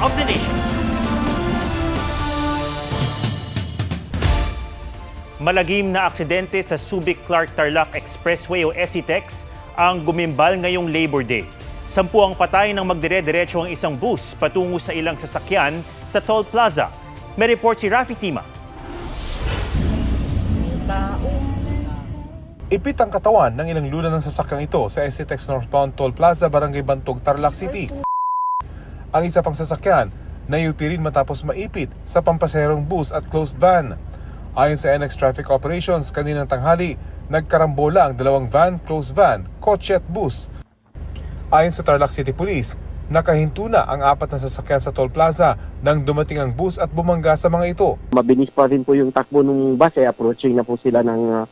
of the nation. Malagim na aksidente sa Subic-Clark-Tarlac Expressway o SCTEX ang gumimbal ngayong Labor Day. 10 ang patay nang magdire-diretso ang isang bus patungo sa ilang sasakyan sa Toll Plaza. May report si Rafi Tima. Ipit ang katawan ng ilang luna ng sasakyang ito sa SCTEX Northbound Toll Plaza, Barangay Bantog, Tarlac City. Ang isa pang sasakyan, nayupi rin matapos maipit sa pampaserong bus at closed van. Ayon sa NX Traffic Operations, kaninang tanghali, nagkarambola ang dalawang van, closed van, kotse at bus. Ayon sa Tarlac City Police, nakahinto na ang 4 na sasakyan sa Toll Plaza nang dumating ang bus at bumangga sa mga ito. Mabilis pa rin po yung takbo ng bus, approaching na po sila ng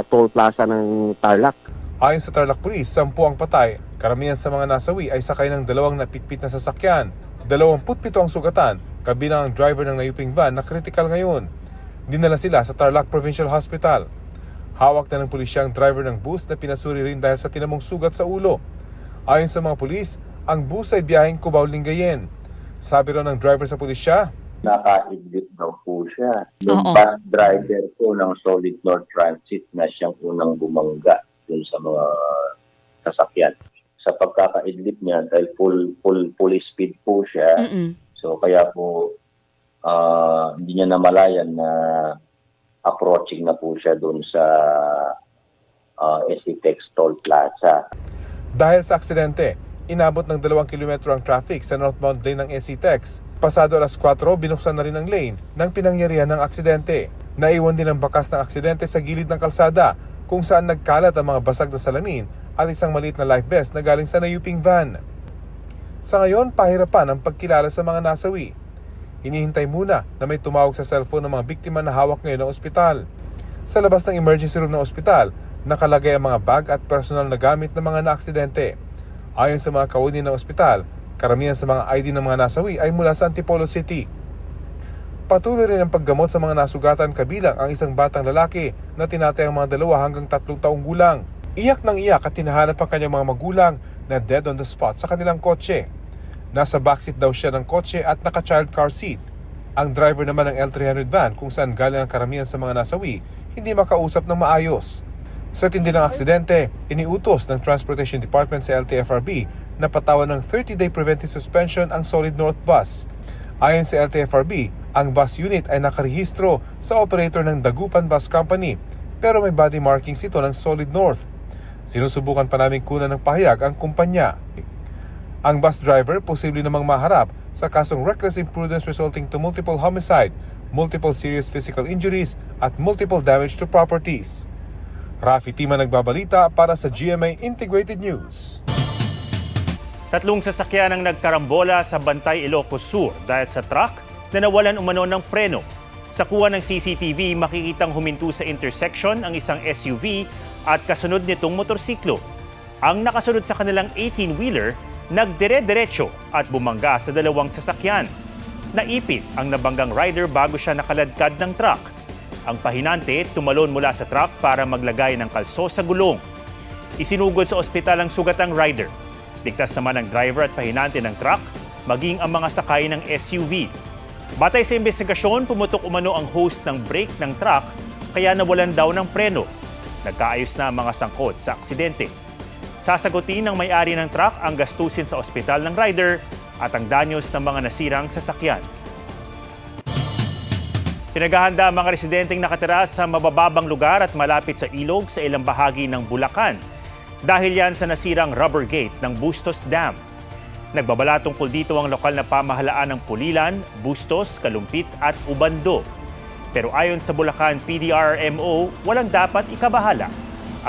Toll Plaza ng Tarlac. Ayon sa Tarlac Police, 10 ang patay. Karamihan sa mga nasawi ay sakay ng 2 napitpit na sasakyan. 27 ang sugatan, kabilang ang driver ng nayuping van na critical ngayon. Dinala sila sa Tarlac Provincial Hospital. Hawak na ng pulisya ang driver ng bus na pinasuri rin dahil sa tinamong sugat sa ulo. Ayon sa mga pulis, ang bus ay biyaheng Cubao-Lingayen. Sabi raw ng driver sa pulisya, naka-exit daw po siya. Yung bus driver po ng Solid North Transit na siyang unang bumangga dun sa mga sasakyan. Sa pagkaka-exit niya, dahil full speed po siya, so kaya po hindi niya namalayan na approaching na po siya dun sa SCTEX Toll Plaza. dahil sa aksidente, inabot ng 2 kilometro ang traffic sa northbound lane ng SCTEX. Pasado alas 4, binuksan na rin ang lane ng pinangyarihan ng aksidente. Naiwan din ang bakas ng aksidente sa gilid ng kalsada kung saan nagkalat ang mga basag na salamin at isang maliit na life vest na galing sa nayuping van. Sa ngayon, pahirapan ang pagkilala sa mga nasawi. Hinihintay muna na may tumawag sa cellphone ng mga biktima na hawak ngayon ng ospital. Sa labas ng emergency room ng ospital, nakalagay ang mga bag at personal na gamit ng mga naaksidente. Ayon sa mga kawani ng ospital, karamihan sa mga ID ng mga nasawi ay mula sa Antipolo City. Patuloy rin ang paggamot sa mga nasugatan kabilang ang isang batang lalaki na tinatayang mga 2 hanggang 3 taong gulang. Iyak ng iyak at tinahanap ang kanyang mga magulang na dead on the spot sa kanilang kotse. Nasa backseat daw siya ng kotse at naka-child car seat. Ang driver naman ng L300 van kung saan galing ang karamihan sa mga nasawi, hindi makausap ng maayos. Sa tindi ng aksidente, iniutos ng Transportation Department sa LTFRB na patawan ng 30-day preventive suspension ang Solid North Bus. Ayon sa LTFRB, ang bus unit ay nakarehistro sa operator ng Dagupan Bus Company pero may body markings ito ng Solid North. Sinusubukan pa namin kunan ng pahayag ang kumpanya. Ang bus driver posible namang maharap sa kasong reckless imprudence resulting to multiple homicide, multiple serious physical injuries at multiple damage to properties. Rafi Tima nagbabalita para sa GMA Integrated News. 3 sasakyan ang nagkarambola sa Bantay, Ilocos Sur dahil sa truck na nawalan umano ng preno. Sa kuha ng CCTV, makikitang huminto sa intersection ang isang SUV at kasunod nitong motorsiklo. Ang nakasunod sa kanilang 18-wheeler, nagdire-diretso at bumangga sa 2 sasakyan. Naipit ang nabanggang rider bago siya nakaladkad ng truck. Ang pahinante tumalon mula sa truck para maglagay ng kalso sa gulong. Isinugod sa ospital ang sugatang rider. Ligtas naman ang driver at pahinante ng truck, maging ang mga sakay ng SUV. Batay sa investigasyon, pumutok umano ang hose ng brake ng truck kaya nawalan daw ng preno. Nagkaayos na ang mga sangkot sa aksidente. Sasagutin ng may-ari ng truck ang gastusin sa ospital ng rider at ang danyos ng mga nasirang sasakyan. Pinaghahanda ang mga residenteng nakatira sa mabababang lugar at malapit sa ilog sa ilang bahagi ng Bulacan. Dahil yan sa nasirang rubber gate ng Bustos Dam. Nagbabala tungkol dito ang lokal na pamahalaan ng Pulilan, Bustos, Kalumpit at Ubando. Pero ayon sa Bulacan PDRMO, walang dapat ikabahala.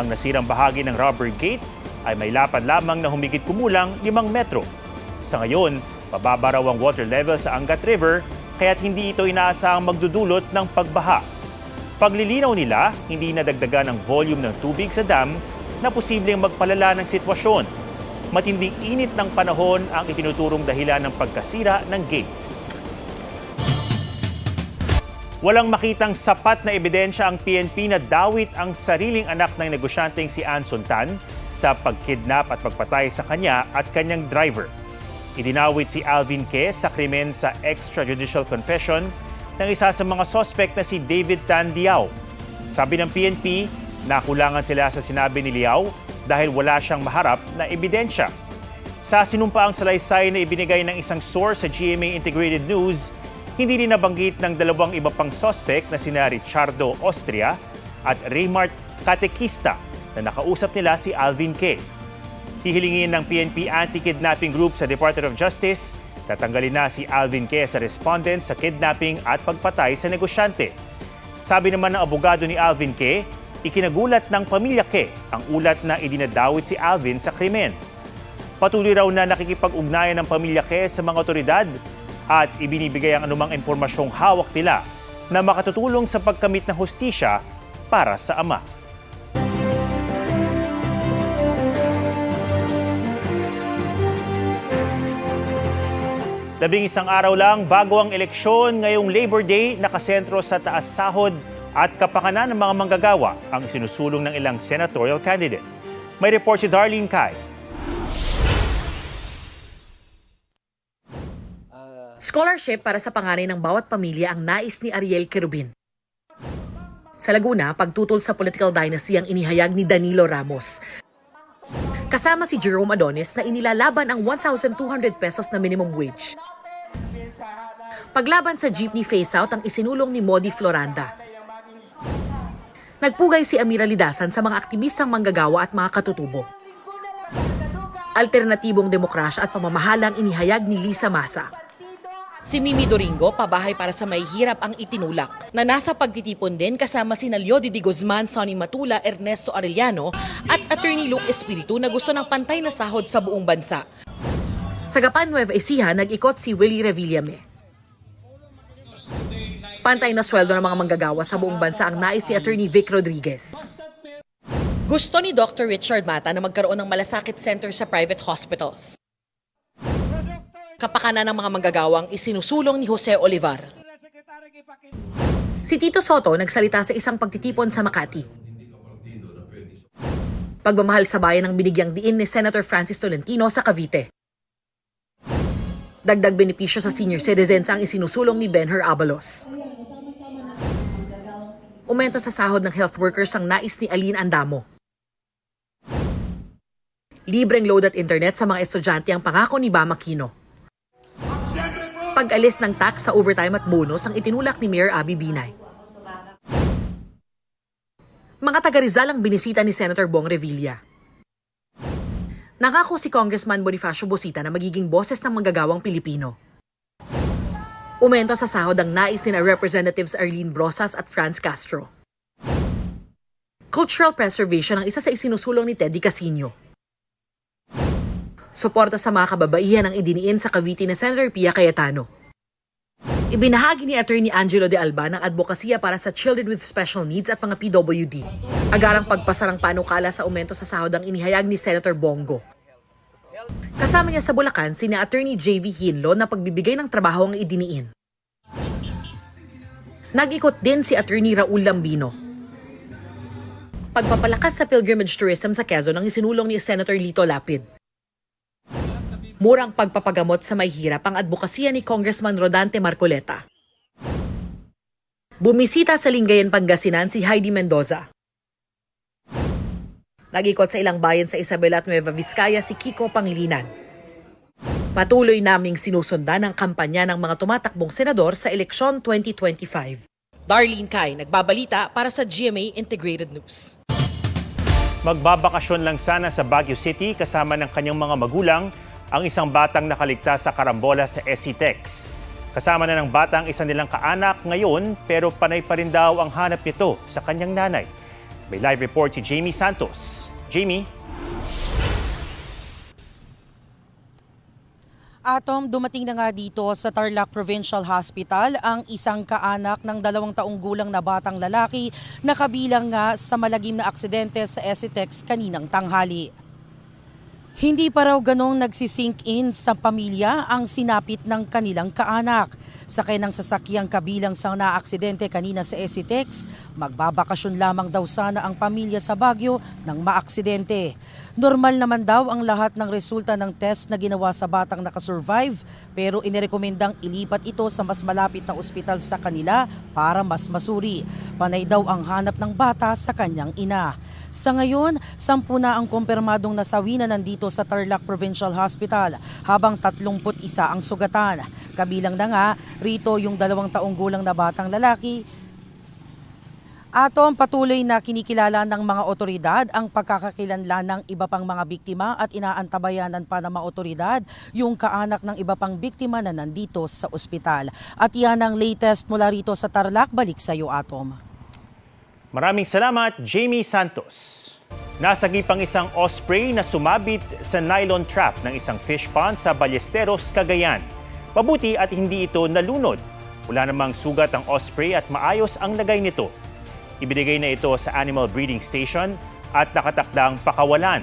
Ang nasirang bahagi ng rubber gate ay may lapad lamang na humigit kumulang 5 metro. Sa ngayon, mababa raw ang water level sa Angat River, kaya't hindi ito inaasahang magdudulot ng pagbaha. Paglilinaw nila, hindi nadagdagan ang volume ng tubig sa dam na posibleng magpalala ng sitwasyon. Matinding init ng panahon ang itinuturong dahilan ng pagkasira ng gate. Walang makitang sapat na ebidensya ang PNP na dawit ang sariling anak ng negosyanteng si Ann Suntan sa pagkidnap at pagpatay sa kanya at kanyang driver. Idinawit si Alvin Ke sa krimen sa extrajudicial confession ng isa sa mga suspect na si David Tan Liao. Sabi ng PNP, nakulangan sila sa sinabi ni Liao dahil wala siyang maharap na ebidensya. Sa sinumpaang salaysay na ibinigay ng isang source sa GMA Integrated News, hindi rin nabanggit ng dalawang iba pang suspect na sina Richardo Austria at Raymart Catequista na nakausap nila si Alvin Ke. Hihilingin ng PNP Anti-Kidnapping Group sa Department of Justice, tatanggalin na si Alvin Ke sa respondent sa kidnapping at pagpatay sa negosyante. Sabi naman ng abogado ni Alvin Ke, ikinagulat ng pamilya Ke ang ulat na idinadawit si Alvin sa krimen. Patuloy raw na nakikipag-ugnayan ng pamilya Ke sa mga otoridad at ibinibigay ang anumang impormasyong hawak nila na makatutulong sa pagkamit ng hustisya para sa ama. Labing-isang araw lang bago ang eleksyon ngayong Labor Day, nakasentro sa taas sahod at kapakanan ng mga manggagawa ang sinusulong ng ilang senatorial candidate. May report si Darlene Kai. Scholarship para sa panganay ng bawat pamilya ang nais ni Ariel Querubin. Sa Laguna, pagtutol sa political dynasty ang inihayag ni Danilo Ramos. Kasama si Jerome Adonis na inilalaban ang 1,200 pesos na minimum wage. Paglaban sa jeepney phase-out ang isinulong ni Modi Floranda. Nagpugay si Amira Lidasan sa mga aktivistang manggagawa at mga katutubo. Alternatibong demokrasya at pamamahalang inihayag ni Lisa Masa. Si Mimi Doringo, pabahay para sa mahihirap ang itinulak, na nasa pagtitipon din kasama sina Leody D. Guzman, Sonny Matula, Ernesto Arellano at Attorney Luke Espiritu na gusto ng pantay na sahod sa buong bansa. Sa Gapan, Nueva Ecija, nag-ikot si Willie Revillame. Pantay na sweldo ng mga manggagawa sa buong bansa ang nais si Attorney Vic Rodriguez. Gusto ni Dr. Richard Mata na magkaroon ng malasakit center sa private hospitals. Kapakanan ng mga manggagawang isinusulong ni Jose Olivar. Si Tito Soto nagsalita sa isang pagtitipon sa Makati. Pagmamahal sa bayan ang binigyang diin ni Senator Francis Tolentino sa Cavite. Dagdag benepisyo sa senior citizens ang isinusulong ni Benher Abalos. Umento sa sahod ng health workers ang nais ni Aline Andamo. Libreng load at internet sa mga estudyante ang pangako ni Bam Aquino. Pag-alis ng tax sa overtime at bonus ang itinulak ni Mayor Abby Binay. Mga taga-Rizal ang binisita ni Senator Bong Revilla. Nangako si Congressman Bonifacio Bosita na magiging boses ng manggagawang Pilipino. Umento sa sahod ang nais ni Representatives Arlene Brosas at Franz Castro. Cultural preservation ang isa sa isinusulong ni Teddy Casino. Suporta sa mga kababaihan ang idiniin sa Cavite ni Senator Pia Cayetano. Ibinahagi ni Attorney Angelo de Alba ng advokasya para sa children with special needs at mga PWD. Agarang pagpasa ng panukala sa aumento sa sahod ang inihayag ni Senator Bongo. Kasama niya sa Bulacan sina Attorney J.V. Hinlo na pagbibigay ng trabaho ang idiniin. Nag-ikot din si Attorney Raul Lambino. Pagpapalakas sa pilgrimage tourism sa Quezon ang isinulong ni Senator Lito Lapid. Murang pagpapagamot sa may hirap ang advokasya ni Congressman Rodante Marcoleta. Bumisita sa Lingayen, Pangasinan si Heidi Mendoza. Nag-ikot sa ilang bayan sa Isabela at Nueva Vizcaya si Kiko Pangilinan. Patuloy naming sinusundan ang kampanya ng mga tumatakbong senador sa eleksyon 2025. Darlene Kai, nagbabalita para sa GMA Integrated News. Magbabakasyon lang sana sa Baguio City kasama ng kanyang mga magulang ang isang batang nakaligtas sa karambola sa SCTEX. Kasama na ng bata ang isa nilang kaanak ngayon pero panay pa rin daw ang hanap nito sa kanyang nanay. May live report si Jamie Santos. Jamie? Atom, dumating na nga dito sa Tarlac Provincial Hospital ang isang kaanak ng 2 taong gulang na batang lalaki na kabilang nga sa malagim na aksidente sa SCTEX kaninang tanghali. Hindi pa raw ganong nagsisink in sa pamilya ang sinapit ng kanilang kaanak. Sakay ng sasakyang kabilang sa naaksidente kanina sa SCTEX, magbabakasyon lamang daw sana ang pamilya sa Baguio nang maaksidente. Normal naman daw ang lahat ng resulta ng test na ginawa sa batang nakasurvive, pero inirekomendang ilipat ito sa mas malapit na ospital sa kanila para mas masuri. Panay daw ang hanap ng bata sa kanyang ina. Sa ngayon, 10 na ang kumpirmadong nasawi na nandito sa Tarlac Provincial Hospital, habang 31 ang sugatan. Kabilang na nga rito yung 2 taong gulang na batang lalaki. Atom, patuloy na kinikilala ng mga otoridad ang pagkakakilanlan ng iba pang mga biktima at inaantabayanan pa ng mga otoridad yung kaanak ng iba pang biktima na nandito sa ospital. At yan ang latest mula rito sa Tarlac. Balik sa iyo, Atom. Maraming salamat, Jamie Santos. Nasagipang isang osprey na sumabit sa nylon trap ng isang fish pond sa Ballesteros, Cagayan. Pabuti at hindi ito nalunod. Wala namang sugat ang osprey at maayos ang lagay nito. Ibinigay na ito sa Animal Breeding Station at nakatakdang pakawalan.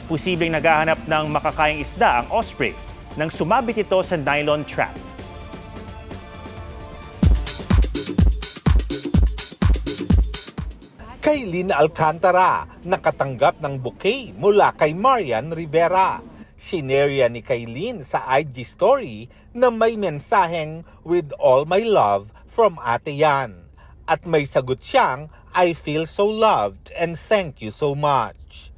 Posibleng naghahanap ng makakaing isda ang osprey nang sumabit ito sa nylon trap. Kay Lynn Alcantara, nakatanggap ng bouquet mula kay Marian Rivera. Sinerya ni Kaylin sa IG story na may mensaheng "With all my love from Ate Yan." At may sagot siyang "I feel so loved and thank you so much."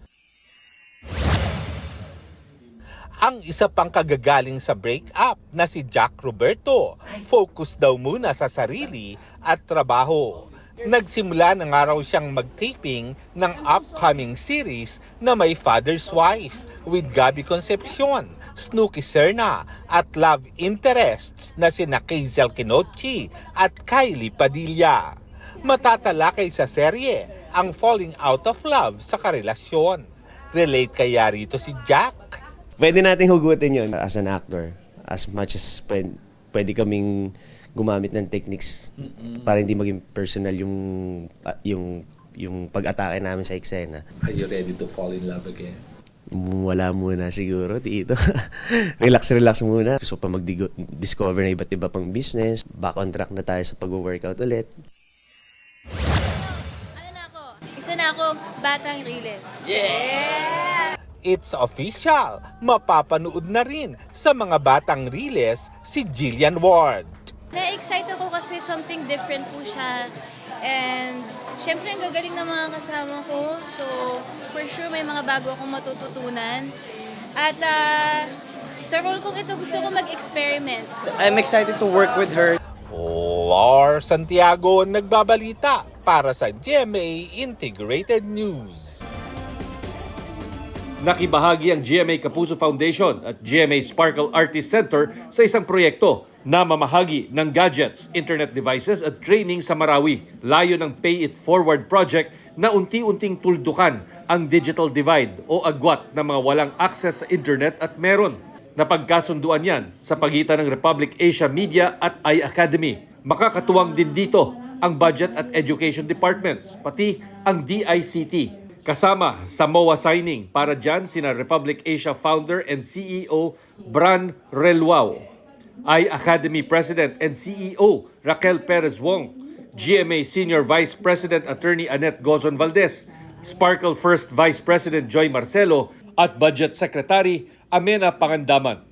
Ang isa pang kagagaling sa breakup na si Jack Roberto, focus daw muna sa sarili at trabaho. Nagsimula na nga raw siyang mag-taping ng upcoming series na may Father's Wife with Gabby Concepcion, Snooki Serna at love interests na sina Kaizel Kinochi at Kylie Padilla. Matatalakay sa serye ang falling out of love sa karelasyon. Relate kaya rito si Jack? Pwede nating hugutin yun as an actor. As much as pwede kaming gumamit ng techniques para hindi maging personal yung pag-atake namin sa eksena. Are you ready to fall in love again? Wala muna siguro dito. Relax muna. Gusto pa mag-discover na iba't iba pang business. Back on track na tayo sa pag-workout ulit. Isa na ako, Batang Riles. Yeah! It's official! Mapapanood na rin sa mga Batang Riles si Jillian Ward. Na-excite ako kasi something different po siya. And syempre ang gagaling ng mga kasama ko. So for sure may mga bago akong matututunan. At sa role kong ito gusto ko mag-experiment. I'm excited to work with her. Lar Santiago nagbabalita para sa GMA Integrated News. Nakibahagi ang GMA Kapuso Foundation at GMA Sparkle Artist Center sa isang proyekto na mamahagi ng gadgets, internet devices at training sa Marawi. Layo ng Pay It Forward project na unti-unting tuldukan ang digital divide o agwat ng mga walang access sa internet at meron. Napagkasunduan yan sa pagitan ng Republic Asia Media at iAcademy. Makakatuwang din dito ang Budget at Education Departments, pati ang DICT. Kasama sa MOA signing para dyan sina Republic Asia founder and CEO Bran Relwao, iAcademy President and CEO Raquel Perez Wong, GMA Senior Vice President Attorney Annette Gozon Valdez, Sparkle First Vice President Joy Marcelo at Budget Secretary Amena Pangandaman.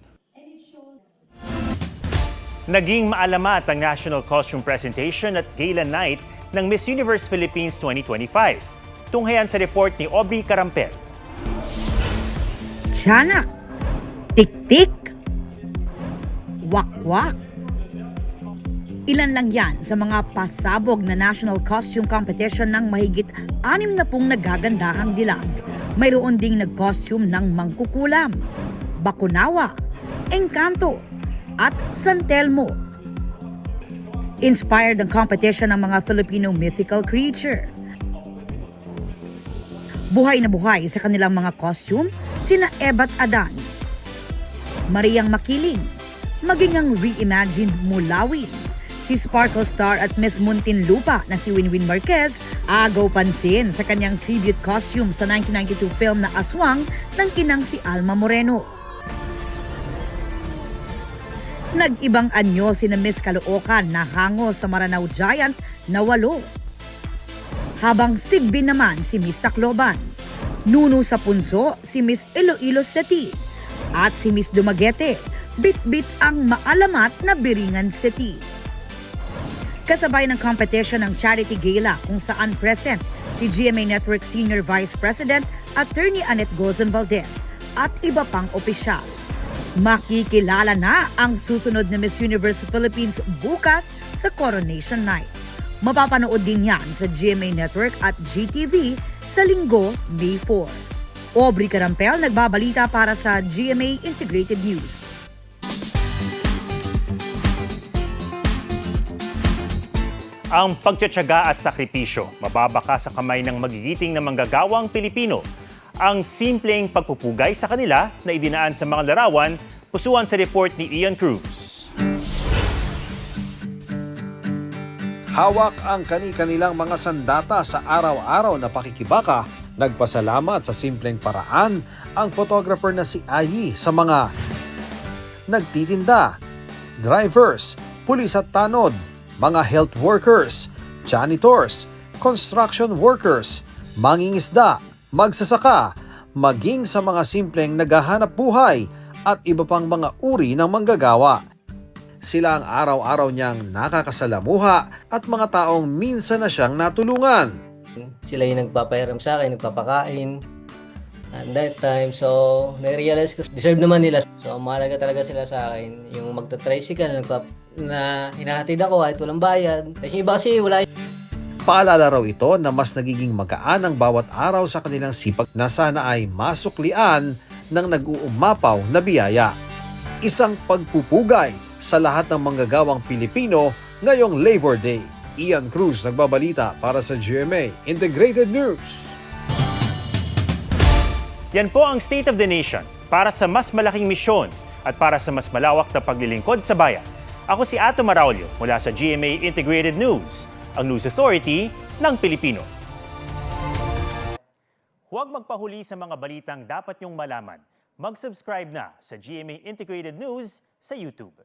Naging maalamat ang National Costume Presentation at Gala Night ng Miss Universe Philippines 2025. Tunghayan sa report ni Aubrey Carampel. Tiyanak, tik-tik, wak-wak. Ilan lang yan sa mga pasabog na National Costume Competition ng mahigit 60 nagagandahang dilag. Mayroon ding nag-costume ng mangkukulam, bakunawa, engkanto, at San Telmo. Inspired ang competition ng mga Filipino mythical creature. Buhay na buhay sa kanilang mga costume, sina Ebat Adan, Mariang Makiling, maging ang reimagined Mulawin, si Sparkle Star at Miss Muntinlupa na si Winwin Marquez, agaw pansin sa kanyang tribute costume sa 1992 film na Aswang ng kinang si Alma Moreno. Nag-ibang anyo sina Miss Caloocan na hango sa Maranao Giant na 8. Habang sigbin naman si Miss Tacloban. Nuno sa punso si Miss Iloilo City. At si Miss Dumaguete, bit-bit ang maalamat na Biringan City. Kasabay ng competition ng charity gala kung saan present si GMA Network Senior Vice President Attorney Annette Gozon Valdez at iba pang opisyal. Makikilala na ang susunod na Miss Universe Philippines bukas sa Coronation Night. Mapapanood din yan sa GMA Network at GTV sa Linggo, May 4. Aubrey Carampel nagbabalita para sa GMA Integrated News. Ang pagtiyatsaga at sakripisyo, mababaka sa kamay ng magigiting na manggagawang Pilipino. Ang simpleng pagpupugay sa kanila na idinaan sa mga larawan, pusuan sa report ni Ian Cruz. Hawak ang kani-kanilang mga sandata sa araw-araw na pakikibaka, nagpasalamat sa simpleng paraan ang photographer na si Ayi sa mga nagtitinda, drivers, pulis at tanod, mga health workers, janitors, construction workers, mangingisda, magsasaka, maging sa mga simpleng naghahanap buhay at iba pang mga uri ng manggagawa. Sila ang araw-araw niyang nakakasalamuha at mga taong minsan na siyang natulungan. Sila yung nagpapahiram sa akin, nagpapakain. At that time, so na-realize ko, deserve naman nila. So mahalaga talaga sila sa akin. Yung magta-tricycle na hinahatid ako kahit walang bayad. Kasi iba kasi wala. Paalala raw ito na mas nagiging magaan ang bawat araw sa kanilang sipag na sana ay masuklian ng nag-uumapaw na biyaya. Isang pagpupugay sa lahat ng manggagawang Pilipino ngayong Labor Day. Ian Cruz nagbabalita para sa GMA Integrated News. Yan po ang State of the Nation para sa mas malaking misyon at para sa mas malawak na paglilingkod sa bayan. Ako si Ato Maraulio mula sa GMA Integrated News, ang News Authority ng Pilipino. Huwag magpahuli sa mga balitang dapat niyong malaman. Mag-subscribe na sa GMA Integrated News sa YouTube.